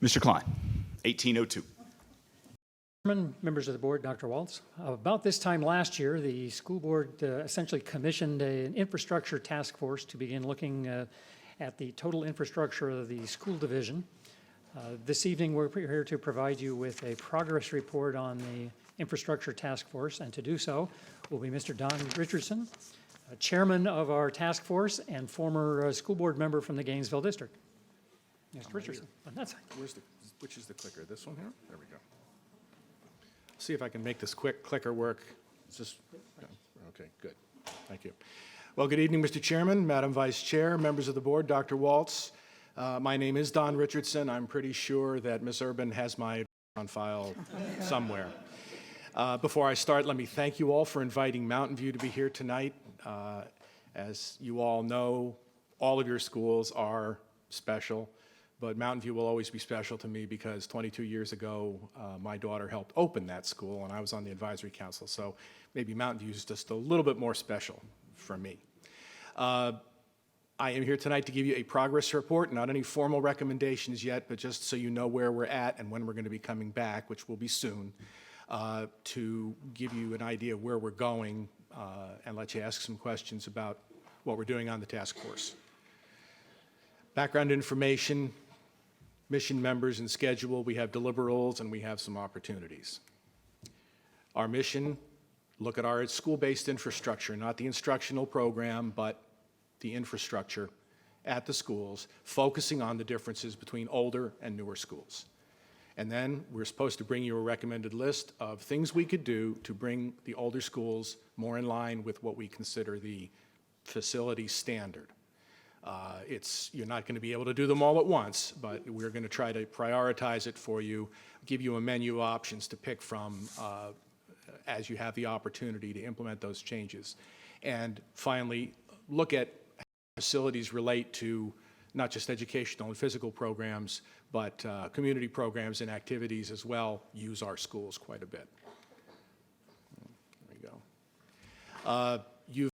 Mr. Klein, 1802. Chairman, members of the board, Dr. Waltz. About this time last year, the school board essentially commissioned an infrastructure task force to begin looking at the total infrastructure of the school division. This evening, we're here to provide you with a progress report on the infrastructure task force, and to do so will be Mr. Don Richardson, chairman of our task force and former school board member from the Gainesville district. Mr. Richardson, on that side. Which is the clicker? This one here? There we go. See if I can make this quick clicker work. Is this, okay, good. Thank you. Well, good evening, Mr. Chairman, Madam Vice Chair, members of the board, Dr. Waltz. My name is Don Richardson. I'm pretty sure that Ms. Urban has my on file somewhere. Before I start, let me thank you all for inviting Mountain View to be here tonight. As you all know, all of your schools are special, but Mountain View will always be special to me because 22 years ago, my daughter helped open that school and I was on the advisory council, so maybe Mountain View is just a little bit more special for me. I am here tonight to give you a progress report, not any formal recommendations yet, but just so you know where we're at and when we're going to be coming back, which will be soon, to give you an idea of where we're going and let you ask some questions about what we're doing on the task force. Background information, mission members and schedule, we have deliverables and we have some opportunities. Our mission, look at our school-based infrastructure, not the instructional program, but the infrastructure at the schools, focusing on the differences between older and newer schools. And then we're supposed to bring you a recommended list of things we could do to bring the older schools more in line with what we consider the facility standard. You're not going to be able to do them all at once, but we're going to try to prioritize it for you, give you a menu of options to pick from as you have the opportunity to implement those changes. And finally, look at how facilities relate to not just educational and physical programs, but community programs and activities as well use our schools quite a bit. There we go. You've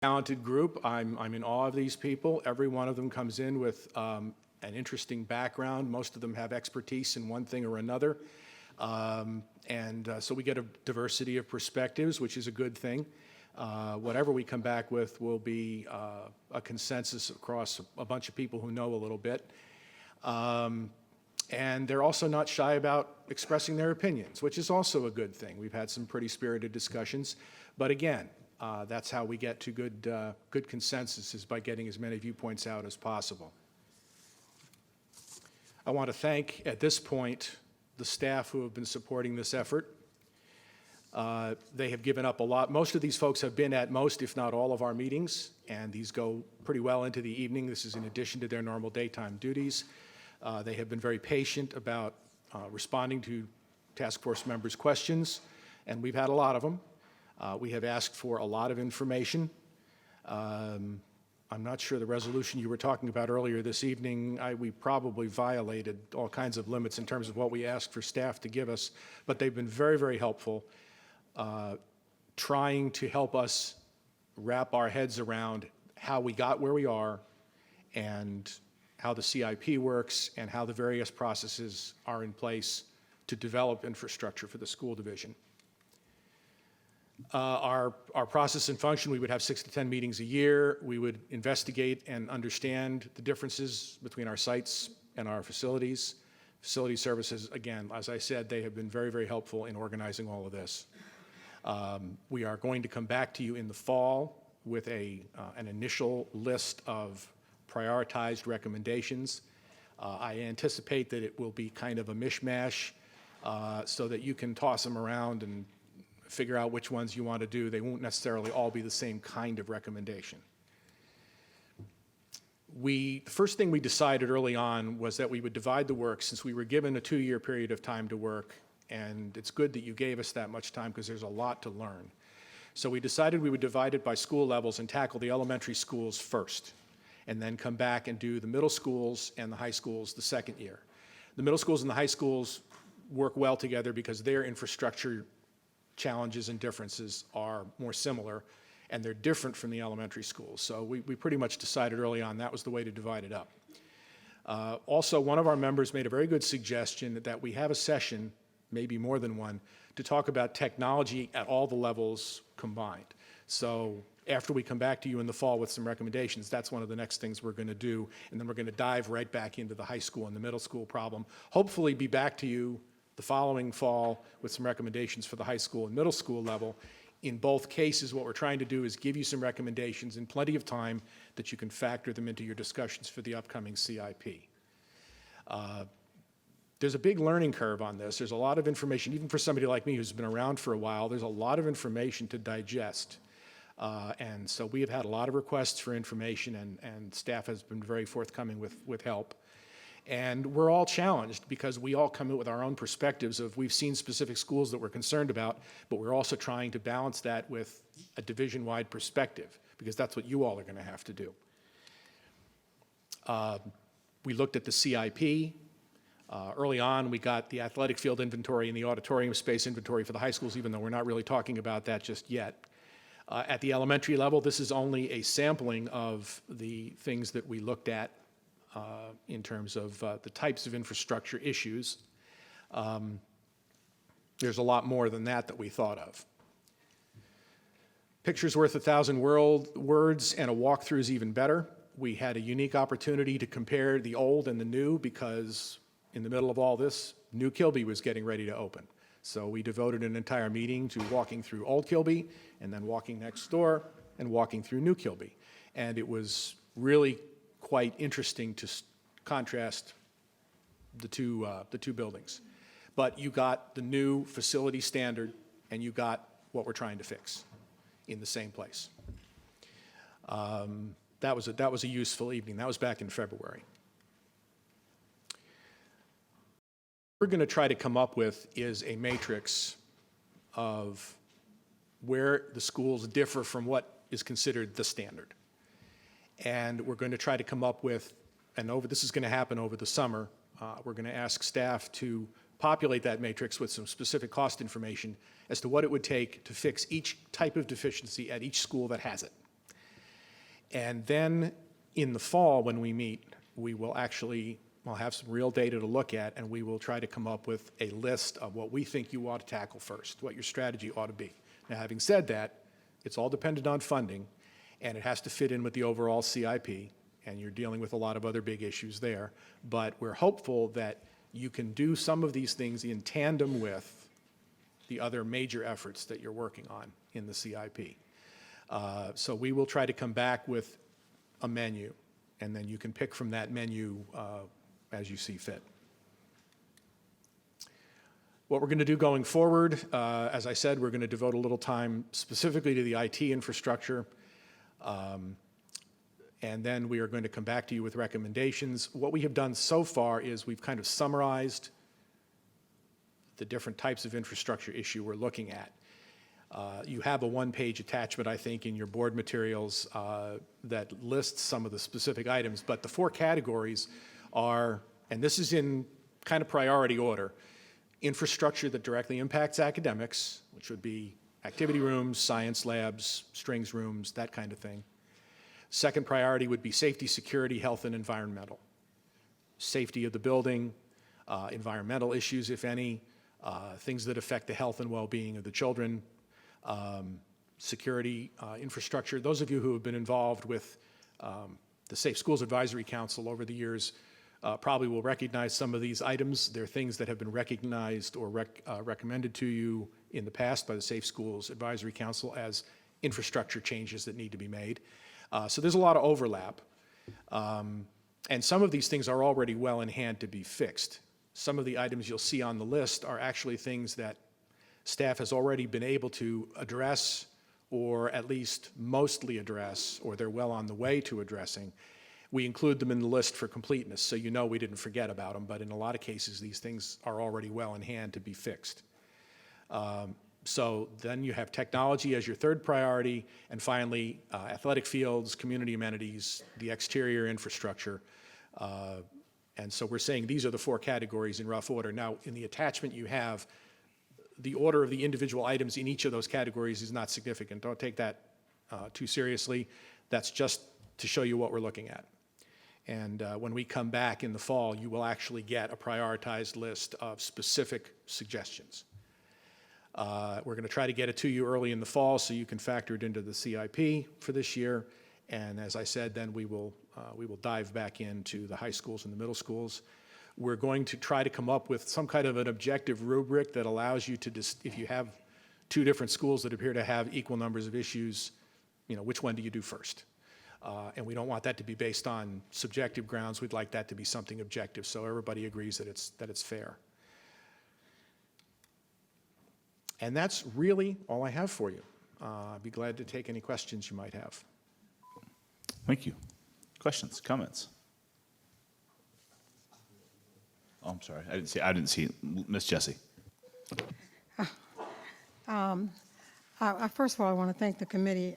a talented group. I'm in awe of these people. Every one of them comes in with an interesting background. Most of them have expertise in one thing or another. So we get a diversity of perspectives, which is a good thing. Whatever we come back with will be a consensus across a bunch of people who know a little bit. And they're also not shy about expressing their opinions, which is also a good thing. We've had some pretty spirited discussions. But again, that's how we get to good consensus, is by getting as many viewpoints out as possible. I want to thank, at this point, the staff who have been supporting this effort. They have given up a lot. Most of these folks have been at most, if not all, of our meetings, and these go pretty well into the evening. This is in addition to their normal daytime duties. They have been very patient about responding to task force members' questions, and we've had a lot of them. We have asked for a lot of information. I'm not sure the resolution you were talking about earlier this evening, we probably violated all kinds of limits in terms of what we asked for staff to give us, but they've been very, very helpful, trying to help us wrap our heads around how we got where we are and how the CIP works and how the various processes are in place to develop infrastructure for the school division. Our process and function, we would have 6 to 10 meetings a year. We would investigate and understand the differences between our sites and our facilities. Facility services, again, as I said, they have been very, very helpful in organizing all of this. We are going to come back to you in the fall with an initial list of prioritized recommendations. I anticipate that it will be kind of a mishmash so that you can toss them around and figure out which ones you want to do. They won't necessarily all be the same kind of recommendation. The first thing we decided early on was that we would divide the work, since we were given a 2-year period of time to work, and it's good that you gave us that much time because there's a lot to learn. So we decided we would divide it by school levels and tackle the elementary schools first, and then come back and do the middle schools and the high schools the second year. The middle schools and the high schools work well together because their infrastructure challenges and differences are more similar, and they're different from the elementary schools. So we pretty much decided early on that was the way to divide it up. Also, one of our members made a very good suggestion that we have a session, maybe more than one, to talk about technology at all the levels combined. So after we come back to you in the fall with some recommendations, that's one of the next things we're going to do. And then we're going to dive right back into the high school and the middle school problem. Hopefully be back to you the following fall with some recommendations for the high school and middle school level. In both cases, what we're trying to do is give you some recommendations in plenty of time that you can factor them into your discussions for the upcoming CIP. There's a big learning curve on this. There's a lot of information, even for somebody like me who's been around for a while, there's a lot of information to digest. And so we have had a lot of requests for information, and staff has been very forthcoming with help. And we're all challenged because we all come in with our own perspectives of we've seen specific schools that we're concerned about, but we're also trying to balance that with a division-wide perspective, because that's what you all are going to have to do. We looked at the CIP. Early on, we got the athletic field inventory and the auditorium space inventory for the high schools, even though we're not really talking about that just yet. At the elementary level, this is only a sampling of the things that we looked at in terms of the types of infrastructure issues. There's a lot more than that we thought of. Picture's worth 1,000 words, and a walkthrough is even better. We had a unique opportunity to compare the old and the new because in the middle of all this, New Kilby was getting ready to open. So we devoted an entire meeting to walking through Old Kilby and then walking next door and walking through New Kilby. And it was really quite interesting to contrast the two buildings. But you got the new facility standard and you got what we're trying to fix in the same place. That was a useful evening. That was back in February. What we're going to try to come up with is a matrix of where the schools differ from what is considered the standard. And we're going to try to come up with, and this is going to happen over the summer, we're going to ask staff to populate that matrix with some specific cost information as to what it would take to fix each type of deficiency at each school that has it. And then in the fall when we meet, we'll have some real data to look at, and we will try to come up with a list of what we think you ought to tackle first, what your strategy ought to be. Now, having said that, it's all dependent on funding, and it has to fit in with the overall CIP, and you're dealing with a lot of other big issues there. But we're hopeful that you can do some of these things in tandem with the other major efforts that you're working on in the CIP. So we will try to come back with a menu, and then you can pick from that menu as you see fit. What we're going to do going forward, as I said, we're going to devote a little time specifically to the IT infrastructure, and then we are going to come back to you with recommendations. What we have done so far is we've kind of summarized the different types of infrastructure issue we're looking at. You have a one-page attachment, I think, in your board materials that lists some of the specific items, but the 4 categories are, and this is in kind of priority order, infrastructure that directly impacts academics, which would be activity rooms, science labs, strings rooms, that kind of thing. Second priority would be safety, security, health, and environmental. Safety of the building, environmental issues, if any, things that affect the health and well-being of the children, security, infrastructure. Those of you who have been involved with the Safe Schools Advisory Council over the years probably will recognize some of these items. They're things that have been recognized or recommended to you in the past by the Safe Schools Advisory Council as infrastructure changes that need to be made. So there's a lot of overlap. And some of these things are already well in hand to be fixed. Some of the items you'll see on the list are actually things that staff has already been able to address, or at least mostly address, or they're well on the way to addressing. We include them in the list for completeness, so you know we didn't forget about them, but in a lot of cases, these things are already well in hand to be fixed. So then you have technology as your third priority, and finally, athletic fields, community amenities, the exterior infrastructure. And so we're saying these are the 4 categories in rough order. Now, in the attachment you have, the order of the individual items in each of those categories is not significant. Don't take that too seriously. That's just to show you what we're looking at. And when we come back in the fall, you will actually get a prioritized list of specific suggestions. We're going to try to get it to you early in the fall so you can factor it into the CIP for this year. And as I said, then we will dive back into the high schools and the middle schools. We're going to try to come up with some kind of an objective rubric that allows you to, if you have two different schools that appear to have equal numbers of issues, which one do you do first? And we don't want that to be based on subjective grounds. We'd like that to be something objective, so everybody agrees that it's fair. And that's really all I have for you. I'd be glad to take any questions you might have. Thank you. Questions, comments? Oh, I'm sorry. I didn't see Miss Jessie. First of all, I want to thank the committee.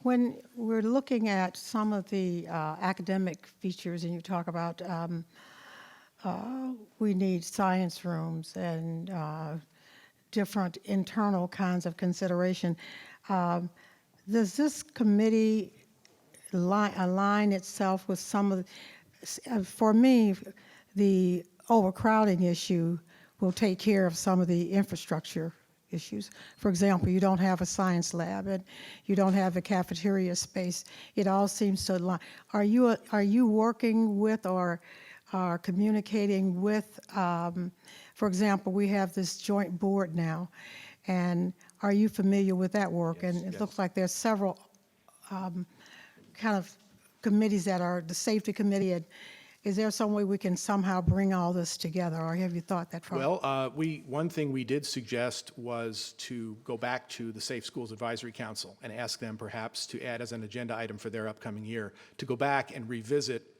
When we're looking at some of the academic features, and you talk about we need science rooms and different internal kinds of consideration, does this committee align itself with some of the, for me, the overcrowding issue will take care of some of the infrastructure issues. For example, you don't have a science lab and you don't have a cafeteria space. It all seems to align. Are you working with or are communicating with, for example, we have this joint board now, and are you familiar with that work? Yes, and it yes. looks like there's several kind of committees that are the safety committee. And is there some way we can somehow bring all this together, or have you thought that far? Well, one thing we did suggest was to go back to the Safe Schools Advisory Council and ask them perhaps to add as an agenda item for their upcoming year, to go back and revisit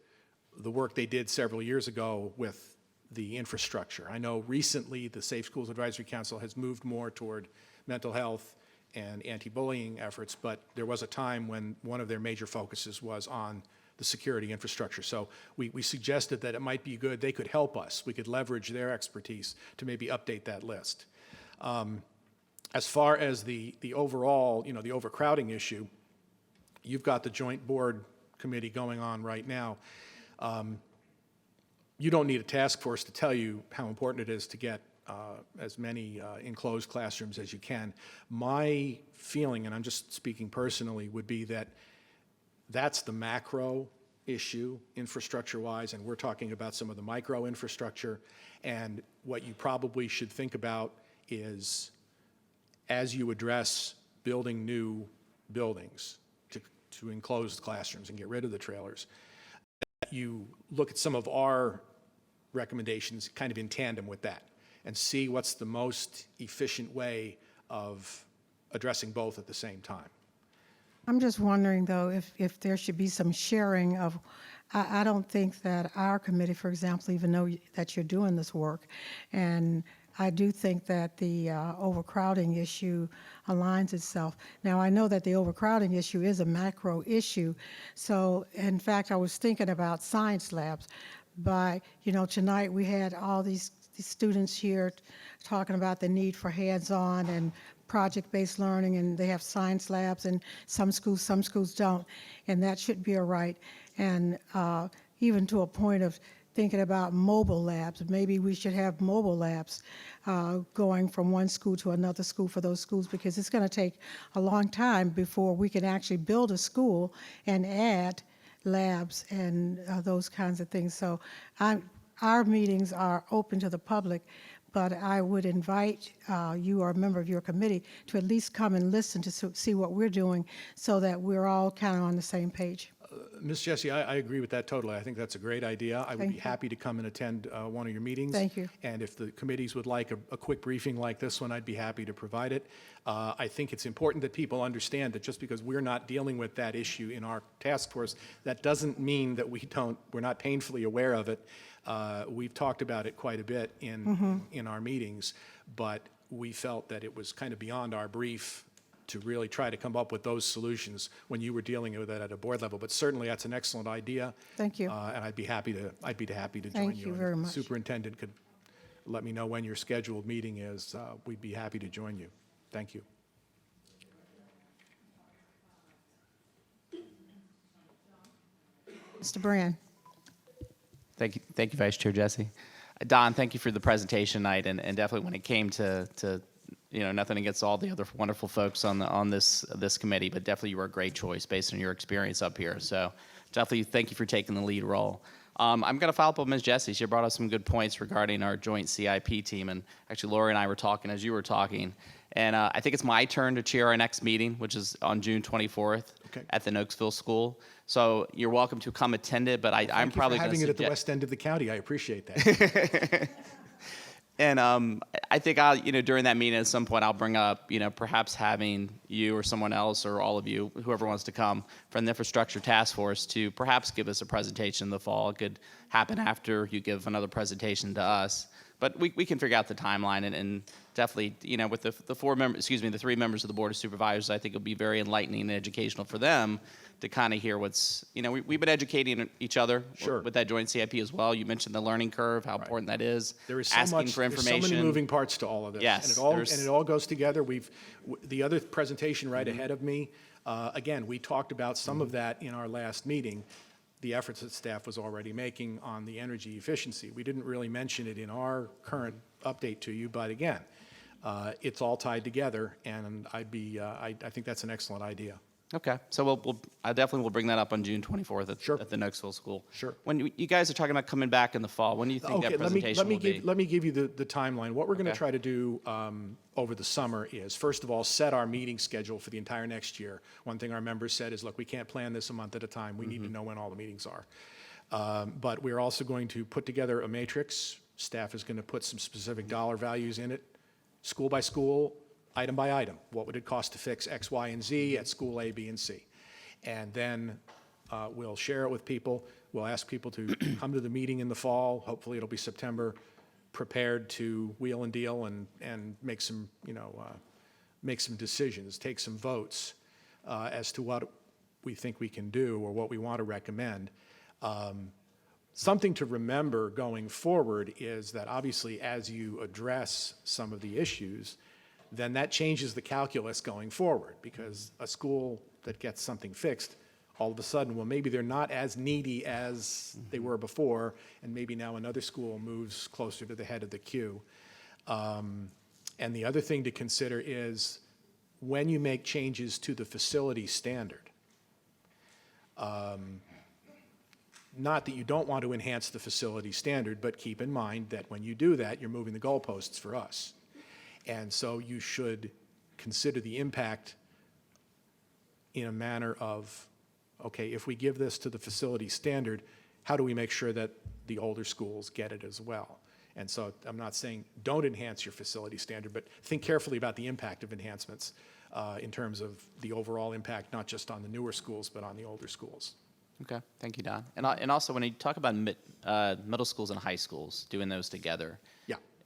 the work they did several years ago with the infrastructure. I know recently the Safe Schools Advisory Council has moved more toward mental health and anti-bullying efforts, but there was a time when one of their major focuses was on the security infrastructure. So we suggested that it might be good, they could help us. We could leverage their expertise to maybe update that list. As far as the overall, the overcrowding issue, you've got the joint board committee going on right now. You don't need a task force to tell you how important it is to get as many enclosed classrooms as you can. My feeling, and I'm just speaking personally, would be that that's the macro issue infrastructure-wise, and we're talking about some of the micro infrastructure. And what you probably should think about is, as you address building new buildings to enclosed classrooms and get rid of the trailers, you look at some of our recommendations kind of in tandem with that and see what's the most efficient way of addressing both at the same time. I'm just wondering, though, if there should be some sharing of, I don't think that our committee, for example, even know that you're doing this work. And I do think that the overcrowding issue aligns itself. Now, I know that the overcrowding issue is a macro issue. So, in fact, I was thinking about science labs. But, tonight we had all these students here talking about the need for hands-on and project-based learning, and they have science labs, and some schools don't, and that should be a right. And even to a point of thinking about mobile labs, maybe we should have mobile labs going from one school to another school for those schools, because it's going to take a long time before we can actually build a school and add labs and those kinds of things. So our meetings are open to the public, but I would invite you or a member of your committee to at least come and listen to see what we're doing so that we're all kind of on the same page. Ms. Jessie, I agree with that totally. I think that's a great idea. I would Thank be you. happy to come and attend one of your meetings. Thank you. And if the committees would like a quick briefing like this one, I'd be happy to provide it. I think it's important that people understand that just because we're not dealing with that issue in our task force, that doesn't mean that we're not painfully aware of it. We've talked about it quite a bit in our meetings, but we felt that it was kind of beyond our brief to really try to come up with those solutions when you were dealing with it at a board level. But certainly that's an excellent idea. Thank you. And I'd be happy to join you. Thank you very And much. the superintendent could let me know when your scheduled meeting is. We'd be happy to join you. Thank you. Mr. Brand. Thank you, Vice Chair Jesse. Don, thank you for the presentation tonight, and definitely when it came to nothing against all the other wonderful folks on this committee, but definitely you were a great choice based on your experience up here. So definitely thank you for taking the lead role. I'm going to follow up with Ms. Jessie. She brought up some good points regarding our joint CIP team, and actually Lori and I were talking as you were talking, and I think it's my turn to chair our next meeting, which is on June 24th at the Noakesville School. So you're welcome to come attend it, but I'm probably going to having it at the west end of the county. I appreciate that. And I think during that meeting at some point I'll bring up, perhaps having you or someone else or all of you, whoever wants to come from the infrastructure task force to perhaps give us a presentation in the fall. It could happen after you give another presentation to us. But we can figure out the timeline and definitely, with the the 3 members of the Board of Supervisors, I think it'll be very enlightening and educational for them to kind of hear what's, we've been educating each other with that joint CIP as well. You mentioned the learning curve, how important that is. There is so asking much, for information. there's so many moving parts to all of this. Yes, and it all goes together. The other presentation right ahead of me, again, we talked about some of that in our last meeting, the efforts that staff was already making on the energy efficiency. We didn't really mention it in our current update to you, but again, it's all tied together, and I think that's an excellent idea. Okay, so I definitely will bring that up on June 24th at the Noakesville School. Sure. When you guys are talking about coming back in the fall, when do you think that presentation will be? Let me give you the timeline. What we're going to try to do over the summer is, first of all, set our meeting schedule for the entire next year. One thing our members said is, look, we can't plan this a month at a time. We need to know when all the meetings are. But we're also going to put together a matrix. Staff is going to put some specific dollar values in it, school by school, item by item. What would it cost to fix X, Y, and Z at school A, B, and C? And then we'll share it with people. We'll ask people to come to the meeting in the fall. Hopefully it'll be September, prepared to wheel and deal and make some, make some decisions, take some votes as to what we think we can do or what we want to recommend. Something to remember going forward is that obviously as you address some of the issues, then that changes the calculus going forward, because a school that gets something fixed, all of a sudden, well, maybe they're not as needy as they were before, and maybe now another school moves closer to the head of the queue. And the other thing to consider is when you make changes to the facility standard, not that you don't want to enhance the facility standard, but keep in mind that when you do that, you're moving the goalposts for us. And so you should consider the impact in a manner of, okay, if we give this to the facility standard, how do we make sure that the older schools get it as well? And so I'm not saying don't enhance your facility standard, but think carefully about the impact of enhancements in terms of the overall impact, not just on the newer schools, but on the older schools. Okay, thank you, Don. And also, when you talk about middle schools and high schools, doing those together,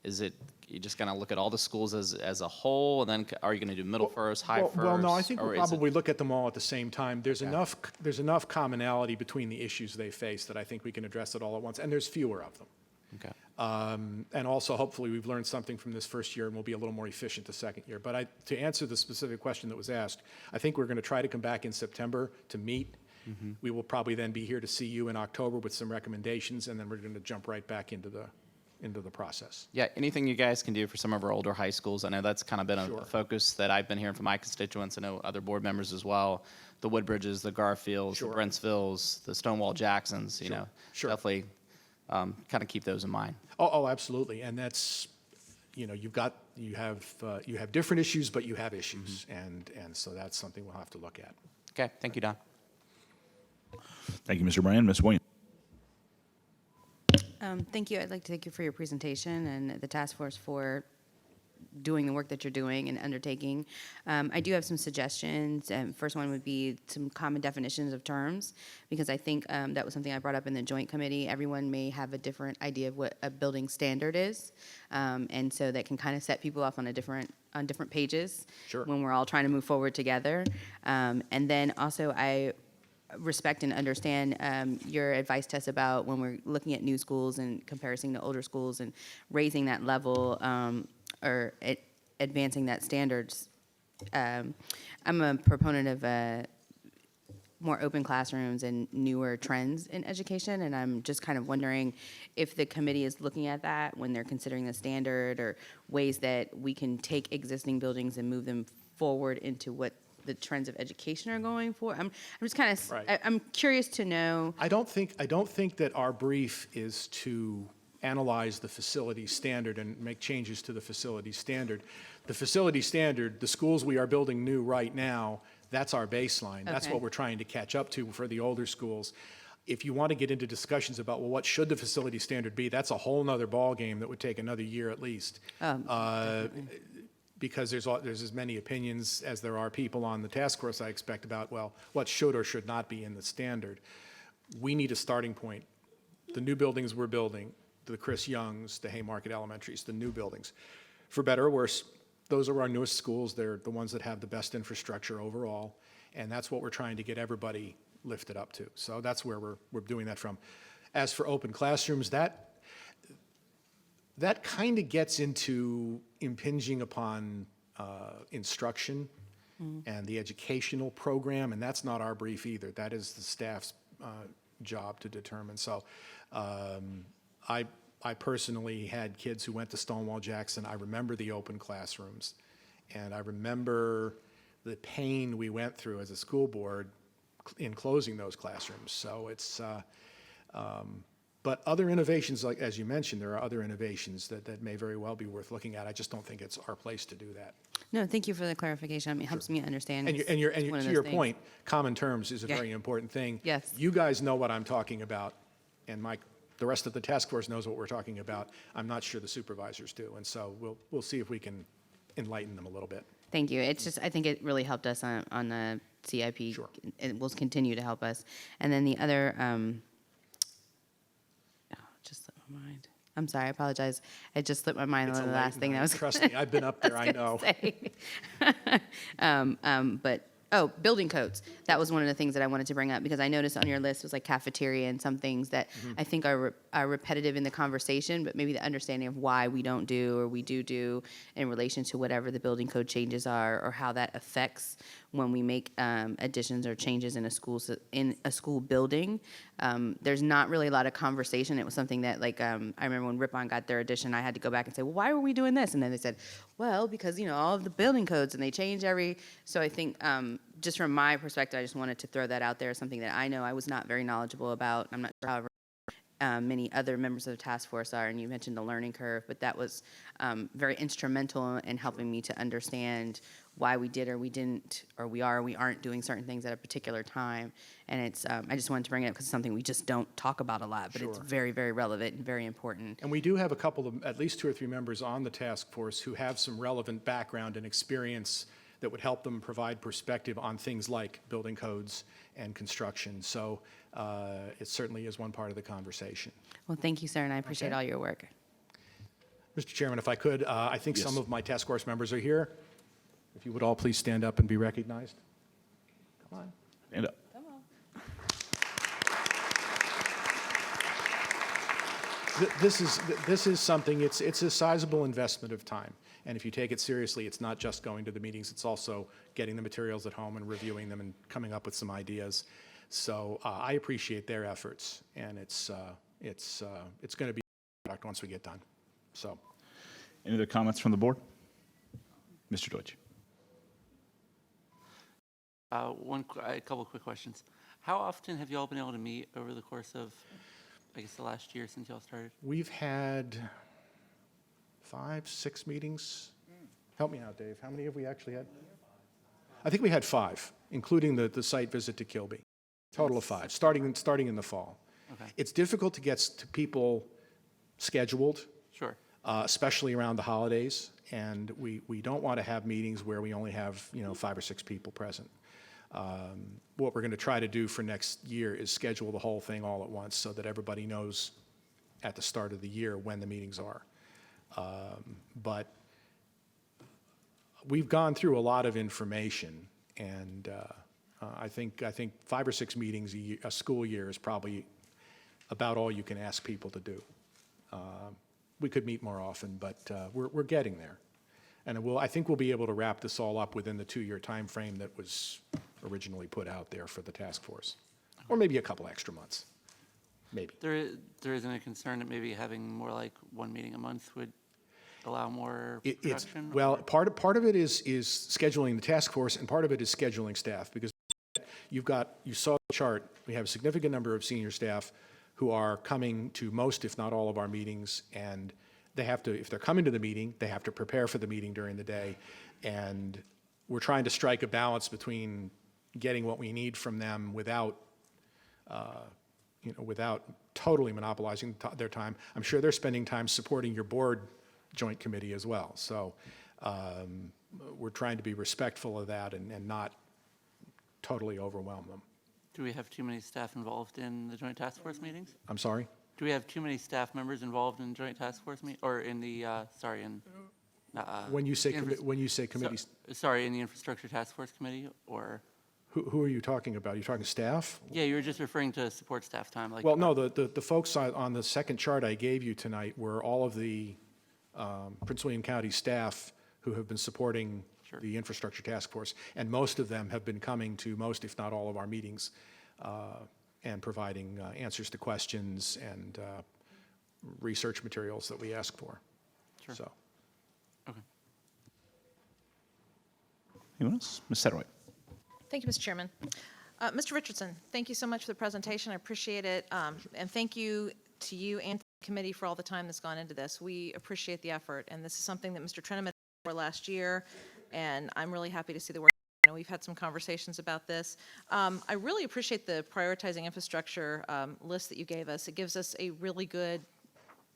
is it you just going to look at all the schools as a whole, and then are you going to do middle first, high first? Well, no, I think we'll probably look at them all at the same time. There's enough commonality between the issues they face that I think we can address it all at once, and there's fewer of them. Okay. And also, hopefully, we've learned something from this first year, and we'll be a little more efficient the second year. But to answer the specific question that was asked, I think we're going to try to come back in September to meet. Mm-hmm. We will probably then be here to see you in October with some recommendations, and then we're going to jump right back into the process. Yeah, anything you guys can do for some of our older high schools. I know that's kind of been a focus that I've been hearing from my constituents. I know other board members as well. The Woodbridges, the Garfields, the Brentsvilles, the Stonewall Jacksons, definitely kind of keep those in mind. Oh, absolutely. And that's, you have different issues, but you have issues. Mm-hmm. And so that's something we'll have to look at. Okay, thank you, Don. Thank you, Mr. Brand. Ms. Williams. Thank you. I'd like to thank you for your presentation and the task force for doing the work that you're doing and undertaking. I do have some suggestions. First one would be some common definitions of terms, because I think that was something I brought up in the joint committee. Everyone may have a different idea of what a building standard is, and so that can kind of set people off on different pages when we're all trying to move forward together. And then also I respect and understand your advice, Tess, about when we're looking at new schools and comparison to older schools and raising that level or advancing that standards. I'm a proponent of more open classrooms and newer trends in education, and I'm just kind of wondering if the committee is looking at that when they're considering the standard, or ways that we can take existing buildings and move them forward into what the trends of education are going for. I'm just kind of, Right. I'm curious to know. I don't think that our brief is to analyze the facility standard and make changes to the facility standard. The facility standard, the schools we are building new right now, that's our baseline. That's Okay. what we're trying to catch up to for the older schools. If you want to get into discussions about, well, what should the facility standard be, that's a whole nother ballgame that would take another year at least. Because there's as many opinions as there are people on the task force, I expect, about, well, what should or should not be in the standard. We need a starting point. The new buildings we're building, the Chris Youngs, the Haymarket Elementaries, the new buildings, for better or worse, those are our newest schools. They're the ones that have the best infrastructure overall, and that's what we're trying to get everybody lifted up to. So that's where we're doing that from. As for open classrooms, that kind of gets into impinging upon instruction and the educational program, and that's not our brief either. That is the staff's job to determine. So I personally had kids who went to Stonewall Jackson. I remember the open classrooms, and I remember the pain we went through as a school board in closing those classrooms. So it's, but other innovations, like as you mentioned, there are other innovations that may very well be worth looking at. I just don't think it's our place to do that. No, thank you for the clarification. I mean, it helps me understand. And It's one of to those your things. point, common terms is a Yeah. very important thing. Yes. You guys know what I'm talking about, and the rest of the task force knows what we're talking about. I'm not sure the supervisors do, and so we'll see if we can enlighten them a little bit. Thank you. It's just, I think it really helped us on the CIP. Sure. It will continue to help us. And then the other, just slipped my mind. I'm sorry, I apologize. It just slipped my mind It's on a the last late thing that night. was. Trust me, I've been up there, I know. Building codes. That was one of the things that I wanted to bring up, because I noticed on your list was like cafeteria and some things that I think are repetitive in the conversation, but maybe the understanding of why we don't do or we do in relation to whatever the building code changes are, or how that affects when we make additions or changes in a school building. There's not really a lot of conversation. It was something that, like, I remember when Ripon got their addition, I had to go back and say, well, why were we doing this? And then they said, well, because, all of the building codes, and they change so I think, just from my perspective, I just wanted to throw that out there, something that I know I was not very knowledgeable about. I'm not sure how many other members of the task force are, and you mentioned the learning curve, but that was very instrumental in helping me to understand why we did or we didn't, or we are or we aren't doing certain things at a particular time. And it's, I just wanted to bring it up because it's something we just don't talk about a lot, but it's Sure. very, very relevant and very important. And we do have a couple of, at least 2 or 3 members on the task force who have some relevant background and experience that would help them provide perspective on things like building codes and construction. So it certainly is one part of the conversation. Well, thank you, sir, and I appreciate all your work. Mr. Chairman, if I could, I think some Yes. of my task force members are here. If you would all please stand up and be recognized. Come on. Stand up. This is something, it's a sizable investment of time. And if you take it seriously, it's not just going to the meetings, it's also getting the materials at home and reviewing them and coming up with some ideas. So I appreciate their efforts, and it's going to be a product once we get done. So, Any other comments from the board? Mr. Deutsch. A couple quick questions. How often have you all been able to meet over the course of, I guess, the last year since y'all started? we've had 5, 6 meetings. Help me out, Dave. How many have we actually had? I think we had 5, including the site visit to Kilby. Total of 5, starting in the fall. Okay. It's difficult to get to people scheduled, Sure. especially around the holidays, and we don't want to have meetings where we only have 5 or 6 people present. What we're going to try to do for next year is schedule the whole thing all at once so that everybody knows at the start of the year when the meetings are. But we've gone through a lot of information, and I think 5 or 6 meetings a school year is probably about all you can ask people to do. We could meet more often, but we're getting there. And I think we'll be able to wrap this all up within the 2-year time frame that was originally put out there for the task force. Or maybe a couple extra months, maybe. There isn't a concern that maybe having more like one meeting a month would allow more It's, production? well, part of it is scheduling the task force, and part of it is scheduling staff, because you saw the chart, we have a significant number of senior staff who are coming to most, if not all, of our meetings, and they have to, if they're coming to the meeting, they have to prepare for the meeting during the day, and we're trying to strike a balance between getting what we need from them without, without totally monopolizing their time. I'm sure they're spending time supporting your board joint committee as well. So we're trying to be respectful of that and not totally overwhelm them. Do we have too many staff involved in the joint task force meetings? I'm sorry? Do we have too many staff members involved in joint task force or in the, When you say, infra- when you say committees, sorry, in the infrastructure task force committee, or, who are you talking about? Are you talking staff? yeah, you were just referring to support staff time, like. Well, no, the folks on the second chart I gave you tonight were all of the Prince William County staff who have been supporting Sure. the infrastructure task force, and most of them have been coming to most, if not all, of our meetings and providing answers to questions and research materials that we ask for. Sure. So, Okay. Anyone else? Ms. Satterwhite. Thank you, Mr. Chairman. Mr. Richardson, thank you so much for the presentation. I appreciate it. And thank you to you and the committee for all the time that's gone into this. We appreciate the effort. And this is something that Mr. Trenum for last year, and I'm really happy to see the work. I know we've had some conversations about this. I really appreciate the prioritizing infrastructure list that you gave us. It gives us a really good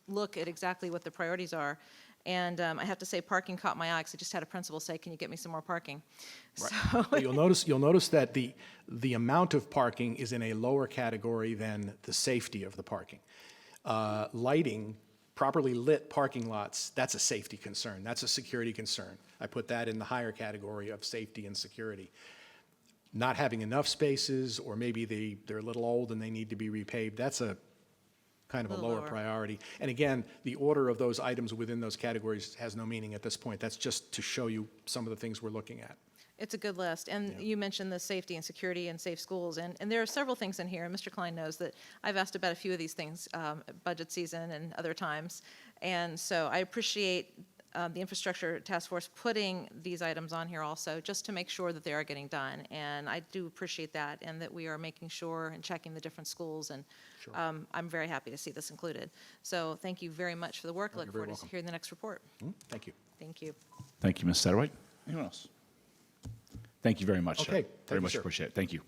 look at exactly what the priorities are. And I have to say, parking caught my eye because I just had a principal say, "Can you get me some more parking?" So but you'll notice that the amount of parking is in a lower category than the safety of the parking. Lighting, properly lit parking lots, that's a safety concern. That's a security concern. I put that in the higher category of safety and security. Not having enough spaces, or maybe they're a little old and they need to be repaved, that's a kind of a Little lower lower. priority. And again, the order of those items within those categories has no meaning at this point. That's just to show you some of the things we're looking at. it's a good list. And you mentioned the safety and security and safe schools. And there are several things in here. And Mr. Klein knows that I've asked about a few of these things budget season and other times. And so I appreciate the infrastructure task force putting these items on here also, just to make sure that they are getting done. And I do appreciate that, and that we are making sure and checking the different schools. And I'm very happy to see this included. So thank you very much for the work. Look very forward to welcome. hearing the next report. Thank you. Thank you. Thank you, Ms. Satterwhite. Anyone else? Thank you very much, sir. Okay, thank Very you, much sir. appreciate it. Thank you.